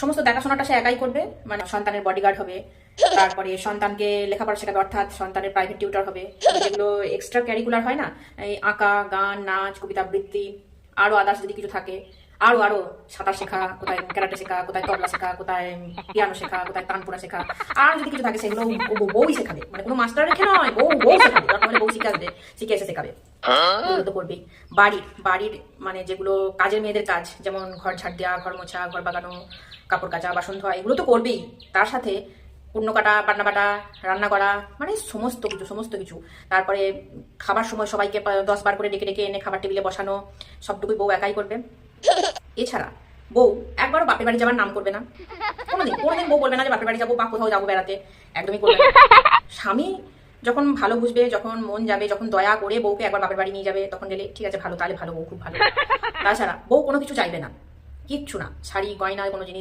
সমস্ত দেখাশোনাটা সে একাই করবে, মানে সন্তানের বডিগার্ড হবে, তারপরে সন্তানকে লেখাপড়া শেখাবে, অর্থাৎ সন্তানের প্রাইভেট টিউটর হবে, যেগুলো এক্সট্রা ক্যারিকুলার হয় না, এই আঁকা, গান, নাচ, কবিতা আবৃত্তি, আরো আদার্স যদি কিছু থাকে, আরো আরো সাঁতার শেখা, কোথায় ক্যারাটে শেখা, কোথায় তবলা শেখা, কোথায় পিয়ানো শেখা, কোথায় তানপুরা শেখা, আর যদি কিছু থাকে সেগুলো বউই শেখাবে, মানে কোনো মাস্টার রেখে নয়, বউ বউ শেখাবে, দরকার হলে বউ শিখে আসবে, শিখে এসে শেখাবে। এগুলো তো করবেই। বাড়ির বাড়ির মানে যেগুলো কাজের মেয়েদের কাজ, যেমন ঘর ঝাড় দেওয়া, ঘর মোছা, ঘর বাগানো, কাপড় কাচা, বাসন ধোয়া, এগুলো তো করবেই। তার সাথে কুটনো কাটা, বাটনা বাটা, রান্না করা, মানে সমস্ত কিছু সমস্ত কিছু। তারপরে খাবার সময় সবাইকে 10 বার করে ডেকে ডেকে এনে খাবার টেবিলে বসানো, সবটুকুই বউ একাই করবে। এছাড়া বউ একবারও বাপের বাড়ি যাবার নাম করবে না, কোনোদিন কোনোদিন বউ বলবে না যে বাপের বাড়ি যাবো বা কোথাও যাবো বেড়াতে, একদমই করবে না। স্বামী যখন ভালো বুঝবে, যখন মন যাবে, যখন দয়া করে বউকে একবার বাপের বাড়ি নিয়ে যাবে, তখন গেলে ঠিক আছে, ভালো, তাহলে ভালো, বউ খুব ভালো। তাছাড়া বউ কোনো কিছু চাইবে না, কিচ্ছু না, শাড়ি গয়না কোনো জিনিস